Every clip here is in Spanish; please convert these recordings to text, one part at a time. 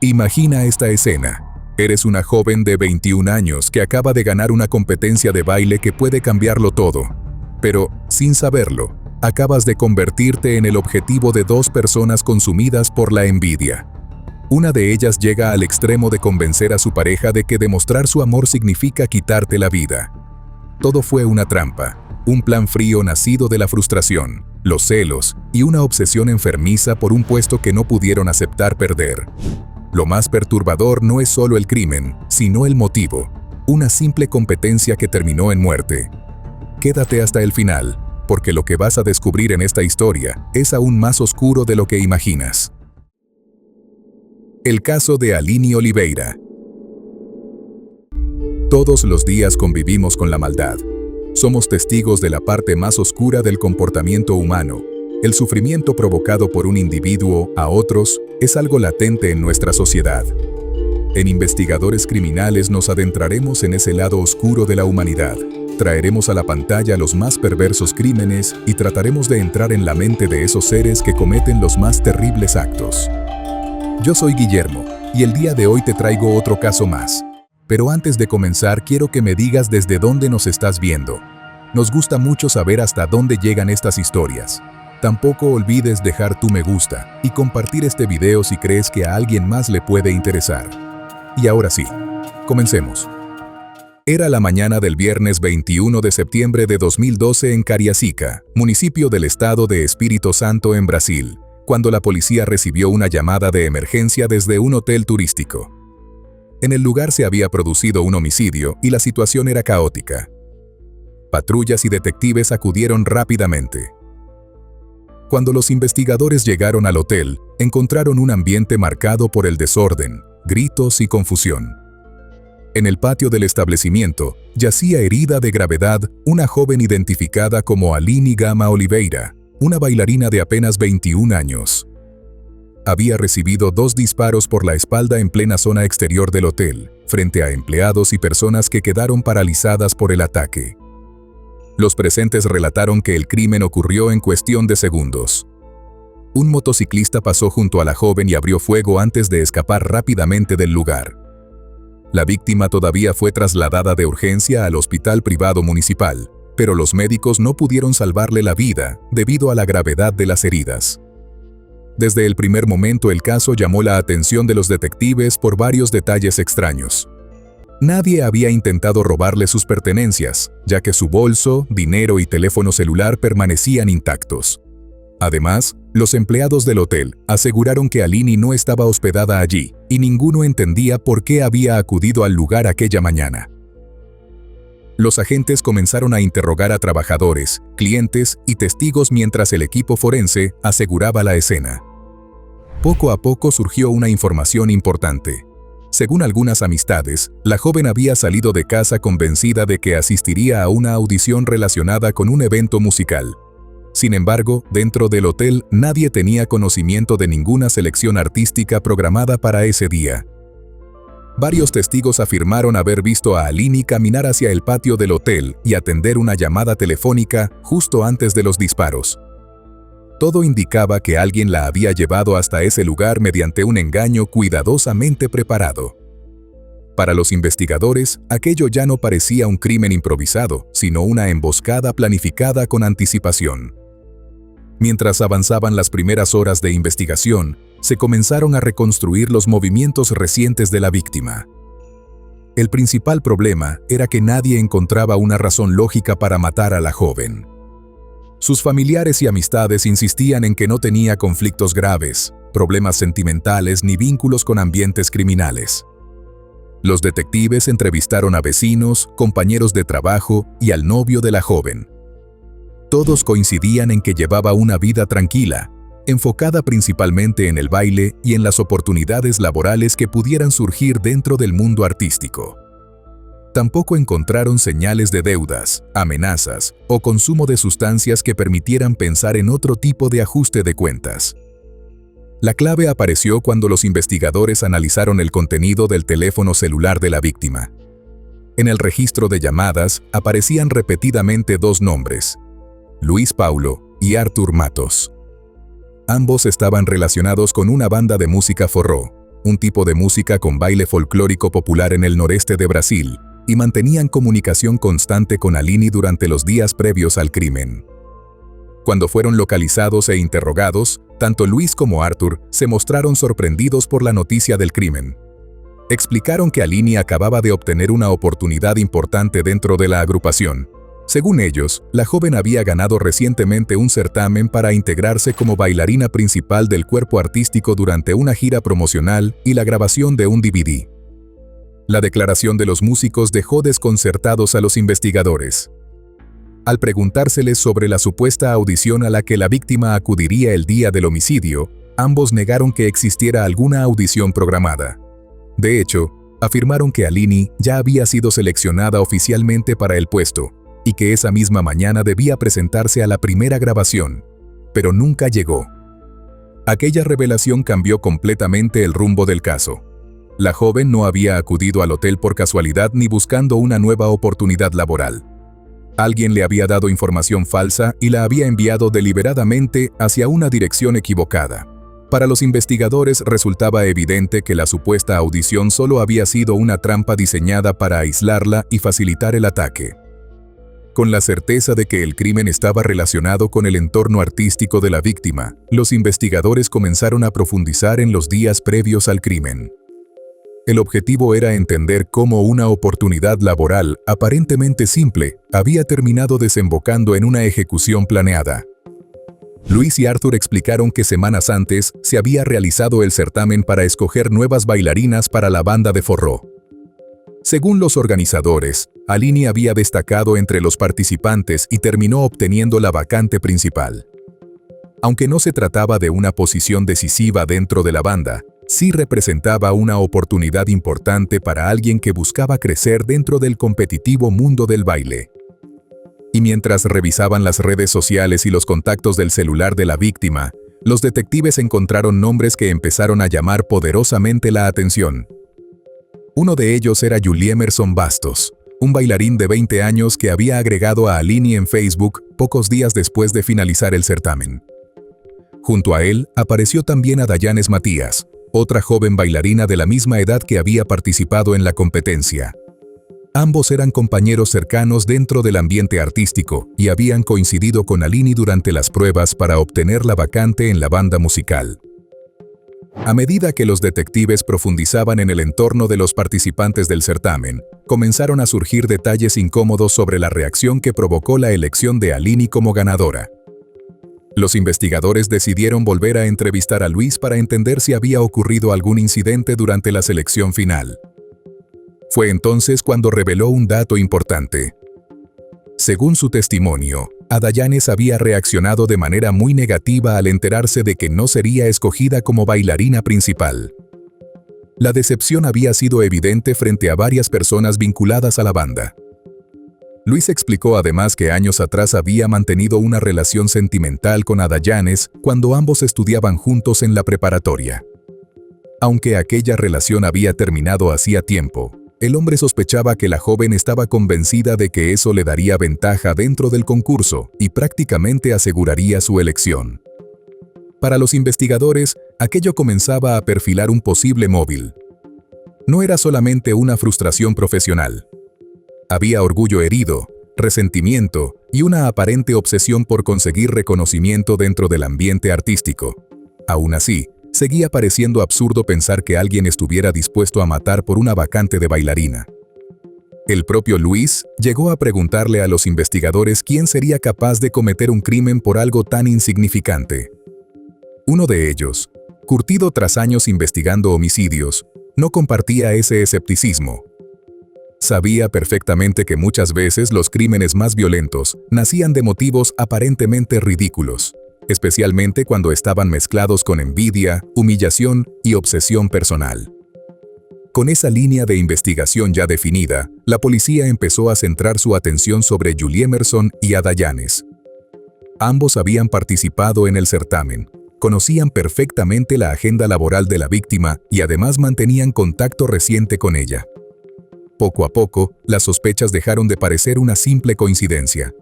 Imagina esta escena. Eres una joven de 21 años que acaba de ganar una competencia de baile que puede cambiarlo todo. Pero, sin saberlo, acabas de convertirte en el objetivo de dos personas consumidas por la envidia. Una de ellas llega al extremo de convencer a su pareja de que demostrar su amor significa quitarte la vida. Todo fue una trampa, un plan frío nacido de la frustración, los celos y una obsesión enfermiza por un puesto que no pudieron aceptar perder. Lo más perturbador no es solo el crimen, sino el motivo, una simple competencia que terminó en muerte. Quédate hasta el final, porque lo que vas a descubrir en esta historia es aún más oscuro de lo que imaginas. El caso de Aline Oliveira. Todos los días convivimos con la maldad. Somos testigos de la parte más oscura del comportamiento humano. El sufrimiento provocado por un individuo a otros es algo latente en nuestra sociedad. En Investigadores Criminales nos adentraremos en ese lado oscuro de la humanidad. Traeremos a la pantalla los más perversos crímenes y trataremos de entrar en la mente de esos seres que cometen los más terribles actos. Yo soy Guillermo, y el día de hoy te traigo otro caso más. Pero antes de comenzar, quiero que me digas desde dónde nos estás viendo. Nos gusta mucho saber hasta dónde llegan estas historias. Tampoco olvides dejar tu me gusta y compartir este video si crees que a alguien más le puede interesar. Y ahora sí, comencemos. Era la mañana del viernes 21 de septiembre de 2012 en Cariacica, municipio del estado de Espírito Santo en Brasil, cuando la policía recibió una llamada de emergencia desde un hotel turístico. En el lugar se había producido un homicidio y la situación era caótica. Patrullas y detectives acudieron rápidamente. Cuando los investigadores llegaron al hotel, encontraron un ambiente marcado por el desorden, gritos y confusión. En el patio del establecimiento, yacía herida de gravedad una joven identificada como Aline Gama Oliveira, una bailarina de apenas 21 años. Había recibido 2 disparos por la espalda en plena zona exterior del hotel, frente a empleados y personas que quedaron paralizadas por el ataque. Los presentes relataron que el crimen ocurrió en cuestión de segundos. Un motociclista pasó junto a la joven y abrió fuego antes de escapar rápidamente del lugar. La víctima todavía fue trasladada de urgencia al hospital privado municipal, pero los médicos no pudieron salvarle la vida debido a la gravedad de las heridas. Desde el primer momento el caso llamó la atención de los detectives por varios detalles extraños. Nadie había intentado robarle sus pertenencias, ya que su bolso, dinero y teléfono celular permanecían intactos. Además, los empleados del hotel aseguraron que Aline no estaba hospedada allí, y ninguno entendía por qué había acudido al lugar aquella mañana. Los agentes comenzaron a interrogar a trabajadores, clientes y testigos mientras el equipo forense aseguraba la escena. Poco a poco surgió una información importante. Según algunas amistades, la joven había salido de casa convencida de que asistiría a una audición relacionada con un evento musical. Sin embargo, dentro del hotel nadie tenía conocimiento de ninguna selección artística programada para ese día. Varios testigos afirmaron haber visto a Aline caminar hacia el patio del hotel y atender una llamada telefónica justo antes de los disparos. Todo indicaba que alguien la había llevado hasta ese lugar mediante un engaño cuidadosamente preparado. Para los investigadores, aquello ya no parecía un crimen improvisado, sino una emboscada planificada con anticipación. Mientras avanzaban las primeras horas de investigación, se comenzaron a reconstruir los movimientos recientes de la víctima. El principal problema era que nadie encontraba una razón lógica para matar a la joven. Sus familiares y amistades insistían en que no tenía conflictos graves, problemas sentimentales ni vínculos con ambientes criminales. Los detectives entrevistaron a vecinos, compañeros de trabajo y al novio de la joven. Todos coincidían en que llevaba una vida tranquila, enfocada principalmente en el baile y en las oportunidades laborales que pudieran surgir dentro del mundo artístico. Tampoco encontraron señales de deudas, amenazas o consumo de sustancias que permitieran pensar en otro tipo de ajuste de cuentas. La clave apareció cuando los investigadores analizaron el contenido del teléfono celular de la víctima. En el registro de llamadas aparecían repetidamente 2 nombres, Luis Paulo y Arthur Matos. Ambos estaban relacionados con una banda de música forró, un tipo de música con baile folclórico popular en el noreste de Brasil, y mantenían comunicación constante con Aline durante los días previos al crimen. Cuando fueron localizados e interrogados, tanto Luis como Arthur se mostraron sorprendidos por la noticia del crimen. Explicaron que Aline acababa de obtener una oportunidad importante dentro de la agrupación. Según ellos, la joven había ganado recientemente un certamen para integrarse como bailarina principal del cuerpo artístico durante una gira promocional y la grabación de un DVD. La declaración de los músicos dejó desconcertados a los investigadores. Al preguntárseles sobre la supuesta audición a la que la víctima acudiría el día del homicidio, ambos negaron que existiera alguna audición programada. De hecho, afirmaron que Aline ya había sido seleccionada oficialmente para el puesto y que esa misma mañana debía presentarse a la primera grabación, pero nunca llegó. Aquella revelación cambió completamente el rumbo del caso. La joven no había acudido al hotel por casualidad ni buscando una nueva oportunidad laboral. Alguien le había dado información falsa y la había enviado deliberadamente hacia una dirección equivocada. Para los investigadores resultaba evidente que la supuesta audición solo había sido una trampa diseñada para aislarla y facilitar el ataque. Con la certeza de que el crimen estaba relacionado con el entorno artístico de la víctima, los investigadores comenzaron a profundizar en los días previos al crimen. El objetivo era entender cómo una oportunidad laboral aparentemente simple había terminado desembocando en una ejecución planeada. Luis y Arthur explicaron que semanas antes se había realizado el certamen para escoger nuevas bailarinas para la banda de forró. Según los organizadores, Aline había destacado entre los participantes y terminó obteniendo la vacante principal. Aunque no se trataba de una posición decisiva dentro de la banda, sí representaba una oportunidad importante para alguien que buscaba crecer dentro del competitivo mundo del baile. Y mientras revisaban las redes sociales y los contactos del celular de la víctima, los detectives encontraron nombres que empezaron a llamar poderosamente la atención. Uno de ellos era Juliemerson Bastos, un bailarín de 20 años que había agregado a Aline en Facebook pocos días después de finalizar el certamen. Junto a él apareció también a Dayanes Matías, otra joven bailarina de la misma edad que había participado en la competencia. Ambos eran compañeros cercanos dentro del ambiente artístico y habían coincidido con Aline durante las pruebas para obtener la vacante en la banda musical. A medida que los detectives profundizaban en el entorno de los participantes del certamen, comenzaron a surgir detalles incómodos sobre la reacción que provocó la elección de Aline como ganadora. Los investigadores decidieron volver a entrevistar a Luis para entender si había ocurrido algún incidente durante la selección final. Fue entonces cuando reveló un dato importante. Según su testimonio, Dayanes había reaccionado de manera muy negativa al enterarse de que no sería escogida como bailarina principal. La decepción había sido evidente frente a varias personas vinculadas a la banda. Luis explicó además que años atrás había mantenido una relación sentimental con Dayanes cuando ambos estudiaban juntos en la preparatoria. Aunque aquella relación había terminado hacía tiempo, el hombre sospechaba que la joven estaba convencida de que eso le daría ventaja dentro del concurso y prácticamente aseguraría su elección. Para los investigadores, aquello comenzaba a perfilar un posible móvil. No era solamente una frustración profesional. Había orgullo herido, resentimiento y una aparente obsesión por conseguir reconocimiento dentro del ambiente artístico. Aún así, seguía pareciendo absurdo pensar que alguien estuviera dispuesto a matar por una vacante de bailarina. El propio Luis llegó a preguntarle a los investigadores quién sería capaz de cometer un crimen por algo tan insignificante. Uno de ellos, curtido tras años investigando homicidios, no compartía ese escepticismo. Sabía perfectamente que muchas veces los crímenes más violentos nacían de motivos aparentemente ridículos, especialmente cuando estaban mezclados con envidia, humillación y obsesión personal. Con esa línea de investigación ya definida, la policía empezó a centrar su atención sobre Juliemerson y Dayanes. Ambos habían participado en el certamen, conocían perfectamente la agenda laboral de la víctima y además mantenían contacto reciente con ella. Poco a poco, las sospechas dejaron de parecer una simple coincidencia.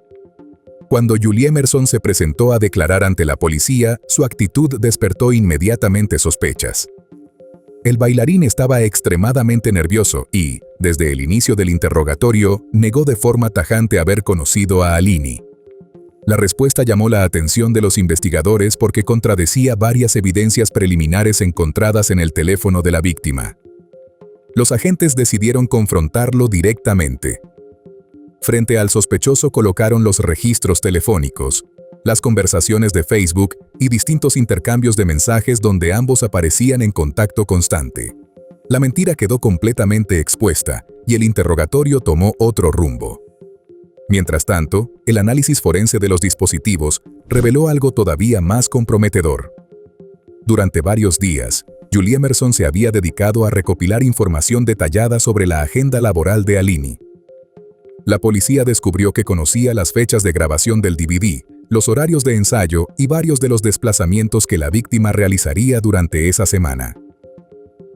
Cuando Juliemerson se presentó a declarar ante la policía, su actitud despertó inmediatamente sospechas. el bailarín estaba extremadamente nervioso y, desde el inicio del interrogatorio, negó de forma tajante haber conocido a Alini. La respuesta llamó la atención de los investigadores porque contradecía varias evidencias preliminares encontradas en el teléfono de la víctima. Los agentes decidieron confrontarlo directamente. Frente al sospechoso colocaron los registros telefónicos, las conversaciones de Facebook y distintos intercambios de mensajes donde ambos aparecían en contacto constante. La mentira quedó completamente expuesta y el interrogatorio tomó otro rumbo. Mientras tanto, el análisis forense de los dispositivos reveló algo todavía más comprometedor. Durante varios días, Julie Emerson se había dedicado a recopilar información detallada sobre la agenda laboral de Alini. La policía descubrió que conocía las fechas de grabación del DVD, los horarios de ensayo y varios de los desplazamientos que la víctima realizaría durante esa semana.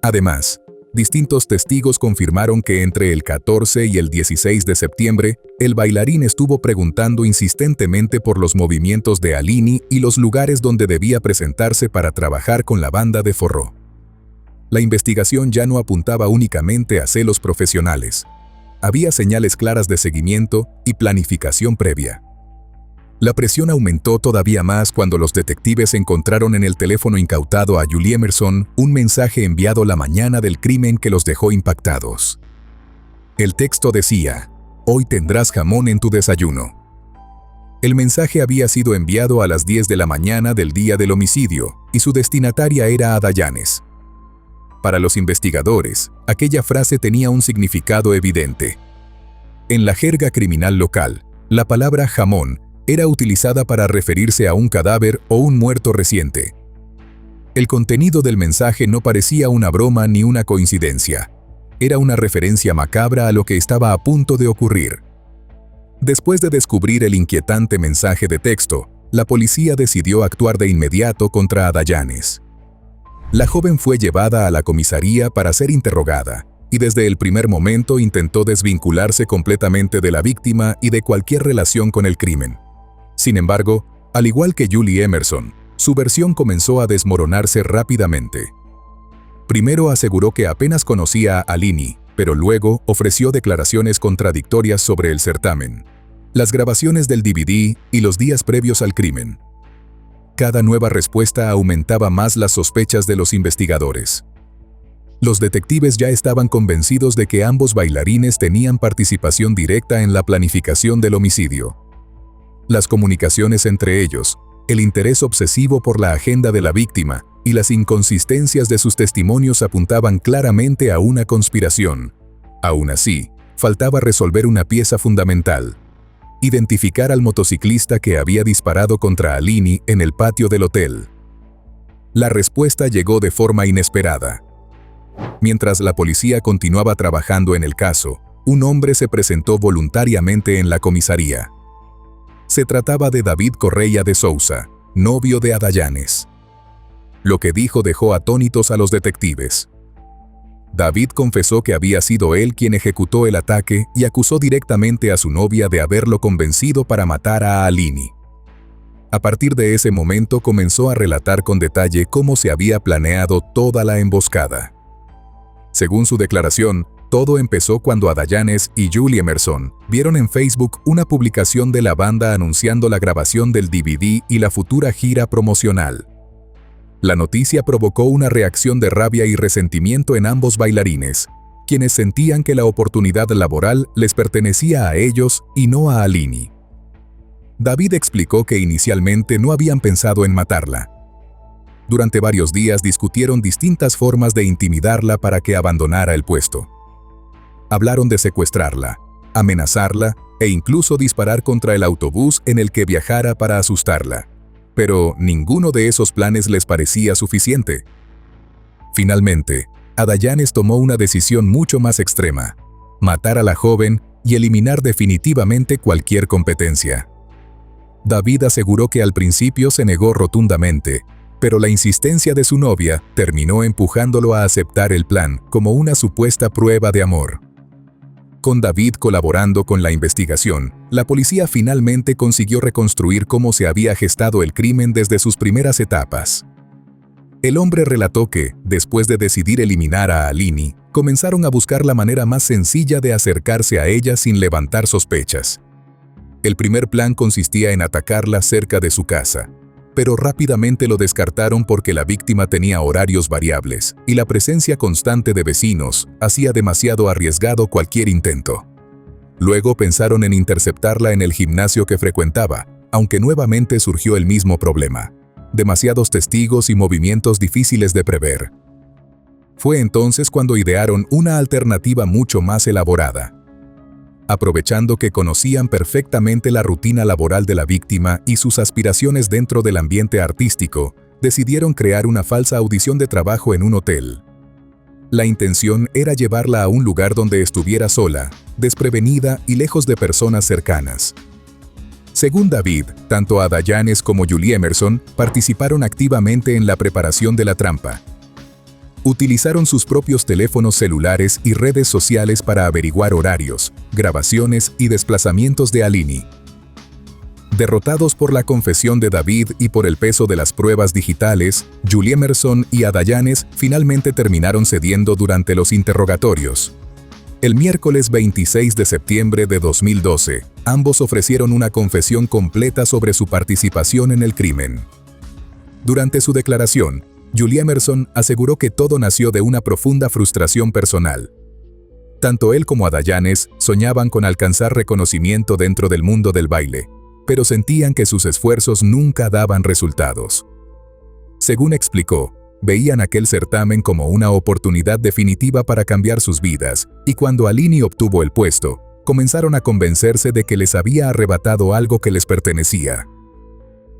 Además, distintos testigos confirmaron que entre el 14 y el 16 de septiembre, el bailarín estuvo preguntando insistentemente por los movimientos de Alini y los lugares donde debía presentarse para trabajar con la banda de Forró. La investigación ya no apuntaba únicamente a celos profesionales. Había señales claras de seguimiento y planificación previa. La presión aumentó todavía más cuando los detectives encontraron en el teléfono incautado a Julie Emerson un mensaje enviado la mañana del crimen que los dejó impactados. El texto decía: «Hoy tendrás jamón en tu desayuno». El mensaje había sido enviado a las 10 de la mañana del día del homicidio y su destinataria era Ada Yanes. Para los investigadores, aquella frase tenía un significado evidente. En la jerga criminal local, la palabra jamón era utilizada para referirse a un cadáver o un muerto reciente. El contenido del mensaje no parecía una broma ni una coincidencia. Era una referencia macabra a lo que estaba a punto de ocurrir. Después de descubrir el inquietante mensaje de texto, la policía decidió actuar de inmediato contra Ada Yanes. La joven fue llevada a la comisaría para ser interrogada, y desde el primer momento intentó desvincularse completamente de la víctima y de cualquier relación con el crimen. Sin embargo, al igual que Julie Emerson, su versión comenzó a desmoronarse rápidamente. Primero aseguró que apenas conocía a Alini, pero luego ofreció declaraciones contradictorias sobre el certamen, las grabaciones del DVD y los días previos al crimen. Cada nueva respuesta aumentaba más las sospechas de los investigadores. Los detectives ya estaban convencidos de que ambos bailarines tenían participación directa en la planificación del homicidio. Las comunicaciones entre ellos, el interés obsesivo por la agenda de la víctima y las inconsistencias de sus testimonios apuntaban claramente a una conspiración. Aún así, faltaba resolver una pieza fundamental: identificar al motociclista que había disparado contra Alini en el patio del hotel. La respuesta llegó de forma inesperada. Mientras la policía continuaba trabajando en el caso, un hombre se presentó voluntariamente en la comisaría. Se trataba de David Correia de Souza, novio de Ada Yanes. Lo que dijo dejó atónitos a los detectives. David confesó que había sido él quien ejecutó el ataque y acusó directamente a su novia de haberlo convencido para matar a Alini. A partir de ese momento comenzó a relatar con detalle cómo se había planeado toda la emboscada. Según su declaración, todo empezó cuando Ada Yanes y Julie Emerson vieron en Facebook una publicación de la banda anunciando la grabación del DVD y la futura gira promocional. La noticia provocó una reacción de rabia y resentimiento en ambos bailarines, quienes sentían que la oportunidad laboral les pertenecía a ellos y no a Alini. David explicó que inicialmente no habían pensado en matarla. Durante varios días discutieron distintas formas de intimidarla para que abandonara el puesto. Hablaron de secuestrarla, amenazarla e incluso disparar contra el autobús en el que viajara para asustarla. Pero ninguno de esos planes les parecía suficiente. Finalmente, Ada Yanes tomó una decisión mucho más extrema: matar a la joven y eliminar definitivamente cualquier competencia. David aseguró que al principio se negó rotundamente, pero la insistencia de su novia terminó empujándolo a aceptar el plan como una supuesta prueba de amor. Con David colaborando con la investigación, la policía finalmente consiguió reconstruir cómo se había gestado el crimen desde sus primeras etapas. El hombre relató que, después de decidir eliminar a Alini, comenzaron a buscar la manera más sencilla de acercarse a ella sin levantar sospechas. El primer plan consistía en atacarla cerca de su casa, pero rápidamente lo descartaron porque la víctima tenía horarios variables y la presencia constante de vecinos hacía demasiado arriesgado cualquier intento. Luego pensaron en interceptarla en el gimnasio que frecuentaba, aunque nuevamente surgió el mismo problema: demasiados testigos y movimientos difíciles de prever. Fue entonces cuando idearon una alternativa mucho más elaborada. Aprovechando que conocían perfectamente la rutina laboral de la víctima y sus aspiraciones dentro del ambiente artístico, decidieron crear una falsa audición de trabajo en un hotel. La intención era llevarla a un lugar donde estuviera sola, desprevenida y lejos de personas cercanas. Según David, tanto Adayanes como Julie Emerson participaron activamente en la preparación de la trampa. Utilizaron sus propios teléfonos celulares y redes sociales para averiguar horarios, grabaciones y desplazamientos de Alini. Derrotados por la confesión de David y por el peso de las pruebas digitales, Julie Emerson y Adayanes finalmente terminaron cediendo durante los interrogatorios. El miércoles 26 de septiembre de 2012, ambos ofrecieron una confesión completa sobre su participación en el crimen. Durante su declaración, Julie Emerson aseguró que todo nació de una profunda frustración personal. Tanto él como Adayanes soñaban con alcanzar reconocimiento dentro del mundo del baile, pero sentían que sus esfuerzos nunca daban resultados. Según explicó, veían aquel certamen como una oportunidad definitiva para cambiar sus vidas, y cuando Alini obtuvo el puesto, comenzaron a convencerse de que les había arrebatado algo que les pertenecía.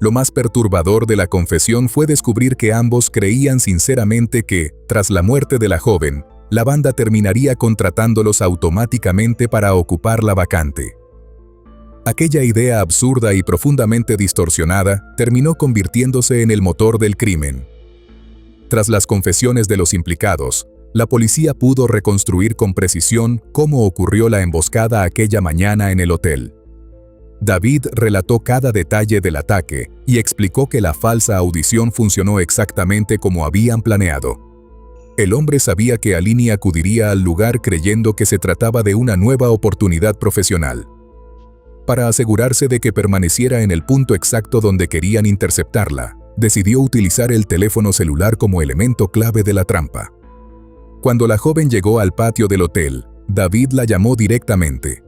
Lo más perturbador de la confesión fue descubrir que ambos creían sinceramente que, tras la muerte de la joven, la banda terminaría contratándolos automáticamente para ocupar la vacante. Aquella idea absurda y profundamente distorsionada terminó convirtiéndose en el motor del crimen. Tras las confesiones de los implicados, la policía pudo reconstruir con precisión cómo ocurrió la emboscada aquella mañana en el hotel. David relató cada detalle del ataque y explicó que la falsa audición funcionó exactamente como habían planeado. El hombre sabía que Alini acudiría al lugar creyendo que se trataba de una nueva oportunidad profesional. Para asegurarse de que permaneciera en el punto exacto donde querían interceptarla, decidió utilizar el teléfono celular como elemento clave de la trampa. Cuando la joven llegó al patio del hotel, David la llamó directamente.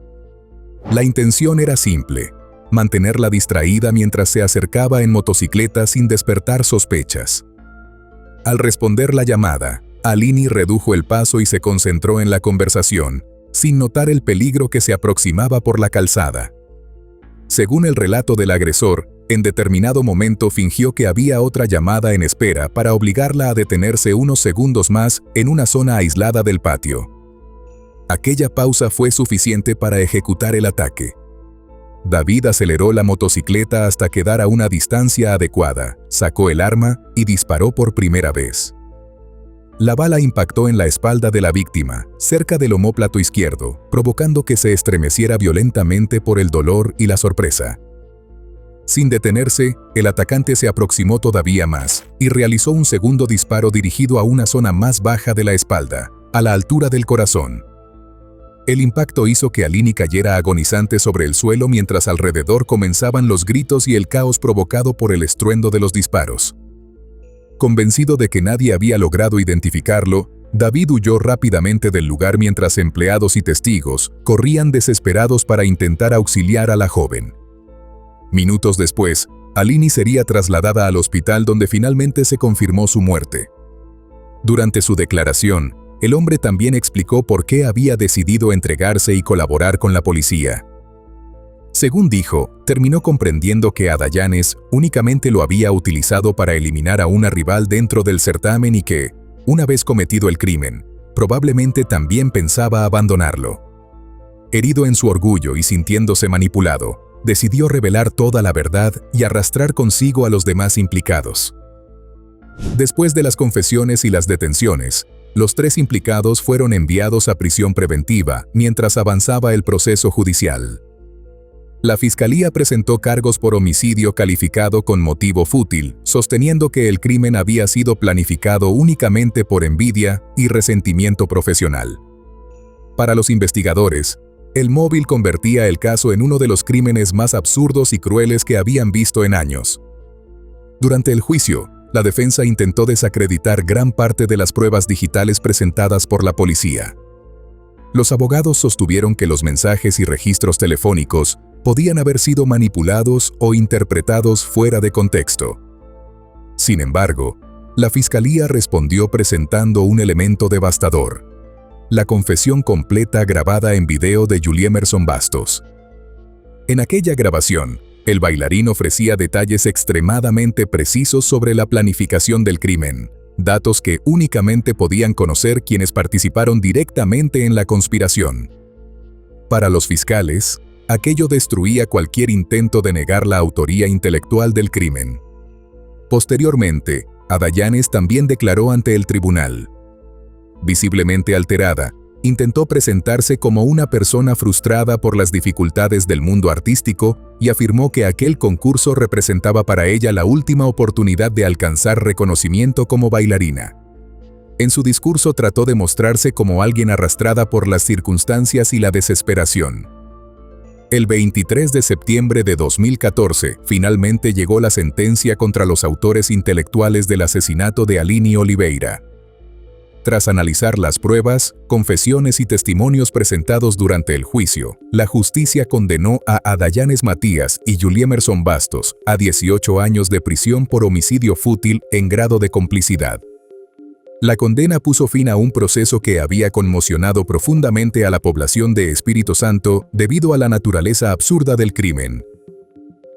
La intención era simple: mantenerla distraída mientras se acercaba en motocicleta sin despertar sospechas. Al responder la llamada, Alini redujo el paso y se concentró en la conversación, sin notar el peligro que se aproximaba por la calzada. Según el relato del agresor, en determinado momento fingió que había otra llamada en espera para obligarla a detenerse unos segundos más en una zona aislada del patio. Aquella pausa fue suficiente para ejecutar el ataque. David aceleró la motocicleta hasta quedar a una distancia adecuada, sacó el arma y disparó por primera vez. La bala impactó en la espalda de la víctima, cerca del omóplato izquierdo, provocando que se estremeciera violentamente por el dolor y la sorpresa. Sin detenerse, el atacante se aproximó todavía más y realizó un segundo disparo dirigido a una zona más baja de la espalda, a la altura del corazón. El impacto hizo que Alini cayera agonizante sobre el suelo mientras alrededor comenzaban los gritos y el caos provocado por el estruendo de los disparos. Convencido de que nadie había logrado identificarlo, David huyó rápidamente del lugar mientras empleados y testigos corrían desesperados para intentar auxiliar a la joven. Minutos después, Alini sería trasladada al hospital donde finalmente se confirmó su muerte. Durante su declaración, el hombre también explicó por qué había decidido entregarse y colaborar con la policía. Según dijo, terminó comprendiendo que Adayanes únicamente lo había utilizado para eliminar a una rival dentro del certamen y que, una vez cometido el crimen, probablemente también pensaba abandonarlo. Herido en su orgullo y sintiéndose manipulado, decidió revelar toda la verdad y arrastrar consigo a los demás implicados. Después de las confesiones y las detenciones, los 3 implicados fueron enviados a prisión preventiva mientras avanzaba el proceso judicial. La fiscalía presentó cargos por homicidio calificado con motivo fútil, sosteniendo que el crimen había sido planificado únicamente por envidia y resentimiento profesional. Para los investigadores, el móvil convertía el caso en uno de los crímenes más absurdos y crueles que habían visto en años. Durante el juicio, la defensa intentó desacreditar gran parte de las pruebas digitales presentadas por la policía. Los abogados sostuvieron que los mensajes y registros telefónicos podían haber sido manipulados o interpretados fuera de contexto. Sin embargo, la fiscalía respondió presentando un elemento devastador: la confesión completa grabada en video de Juliemerson Bastos. En aquella grabación, el bailarín ofrecía detalles extremadamente precisos sobre la planificación del crimen, datos que únicamente podían conocer quienes participaron directamente en la conspiración. Para los fiscales, aquello destruía cualquier intento de negar la autoría intelectual del crimen. Posteriormente, Adayanes también declaró ante el tribunal. Visiblemente alterada, intentó presentarse como una persona frustrada por las dificultades del mundo artístico y afirmó que aquel concurso representaba para ella la última oportunidad de alcanzar reconocimiento como bailarina. En su discurso trató de mostrarse como alguien arrastrada por las circunstancias y la desesperación. El 23 de septiembre de 2014, finalmente llegó la sentencia contra los autores intelectuales del asesinato de Aline Oliveira. Tras analizar las pruebas, confesiones y testimonios presentados durante el juicio, la justicia condenó a Adayanes Matías y Juliemerson Bastos a 18 años de prisión por homicidio fútil en grado de complicidad. La condena puso fin a un proceso que había conmocionado profundamente a la población de Espíritu Santo debido a la naturaleza absurda del crimen.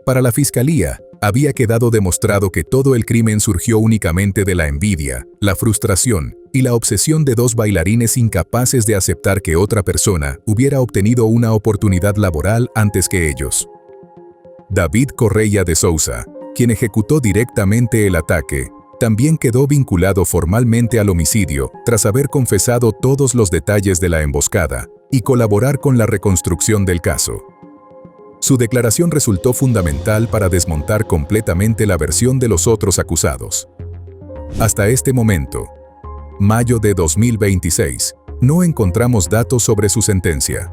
Para la fiscalía, había quedado demostrado que todo el crimen surgió únicamente de la envidia, la frustración y la obsesión de dos bailarines incapaces de aceptar que otra persona hubiera obtenido una oportunidad laboral antes que ellos. David Correia de Souza, quien ejecutó directamente el ataque, también quedó vinculado formalmente al homicidio tras haber confesado todos los detalles de la emboscada y colaborar con la reconstrucción del caso. Su declaración resultó fundamental para desmontar completamente la versión de los otros acusados. Hasta este momento, mayo de 2026, no encontramos datos sobre su sentencia.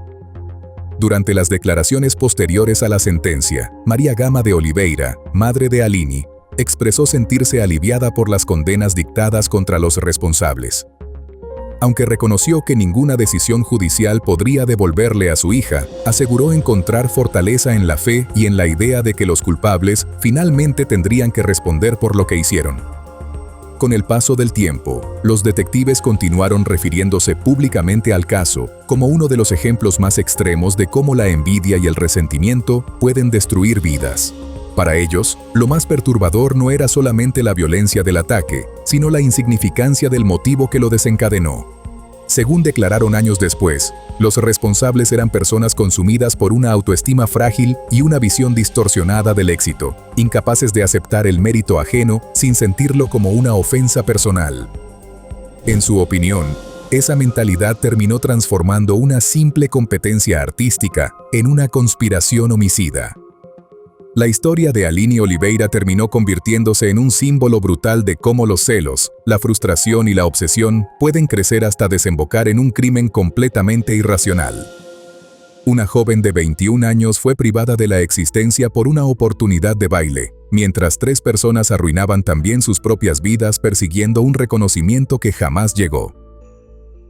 Durante las declaraciones posteriores a la sentencia, María Gama de Oliveira, madre de Aline, expresó sentirse aliviada por las condenas dictadas contra los responsables. Aunque reconoció que ninguna decisión judicial podría devolverle a su hija, aseguró encontrar fortaleza en la fe y en la idea de que los culpables finalmente tendrían que responder por lo que hicieron. Con el paso del tiempo, los detectives continuaron refiriéndose públicamente al caso como uno de los ejemplos más extremos de cómo la envidia y el resentimiento pueden destruir vidas. Para ellos, lo más perturbador no era solamente la violencia del ataque, sino la insignificancia del motivo que lo desencadenó. Según declararon años después, los responsables eran personas consumidas por una autoestima frágil y una visión distorsionada del éxito, incapaces de aceptar el mérito ajeno sin sentirlo como una ofensa personal. En su opinión, esa mentalidad terminó transformando una simple competencia artística en una conspiración homicida. La historia de Aline Oliveira terminó convirtiéndose en un símbolo brutal de cómo los celos, la frustración y la obsesión pueden crecer hasta desembocar en un crimen completamente irracional. Una joven de 21 años fue privada de la existencia por una oportunidad de baile, mientras 3 personas arruinaban también sus propias vidas persiguiendo un reconocimiento que jamás llegó.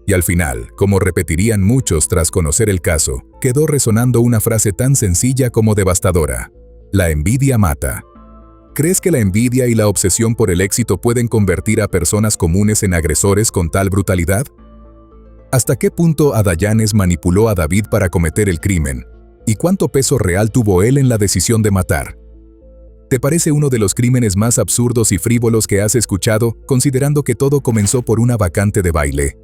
Y al final, como repetirían muchos tras conocer el caso, quedó resonando una frase tan sencilla como devastadora: la envidia mata. ¿Crees que la envidia y la obsesión por el éxito pueden convertir a personas comunes en agresores con tal brutalidad? ¿Hasta qué punto Adayanes manipuló a David para cometer el crimen? ¿Y cuánto peso real tuvo él en la decisión de matar? ¿Te parece uno de los crímenes más absurdos y frívolos que has escuchado, considerando que todo comenzó por una vacante de baile?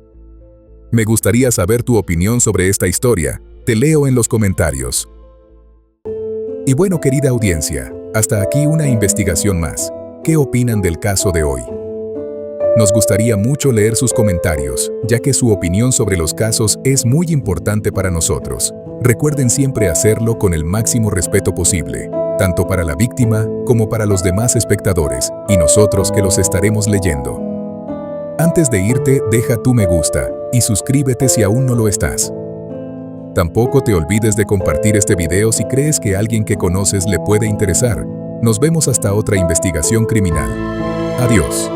Me gustaría saber tu opinión sobre esta historia. Te leo en los comentarios. Y bueno, querida audiencia, hasta aquí una investigación más. ¿Qué opinan del caso de hoy? Nos gustaría mucho leer sus comentarios, ya que su opinión sobre los casos es muy importante para nosotros. Recuerden siempre hacerlo con el máximo respeto posible, tanto para la víctima como para los demás espectadores, y nosotros que los estaremos leyendo. Antes de irte, deja tu me gusta y suscríbete si aún no lo estás. Tampoco te olvides de compartir este video si crees que a alguien que conoces le puede interesar. Nos vemos hasta otra investigación criminal. Adiós.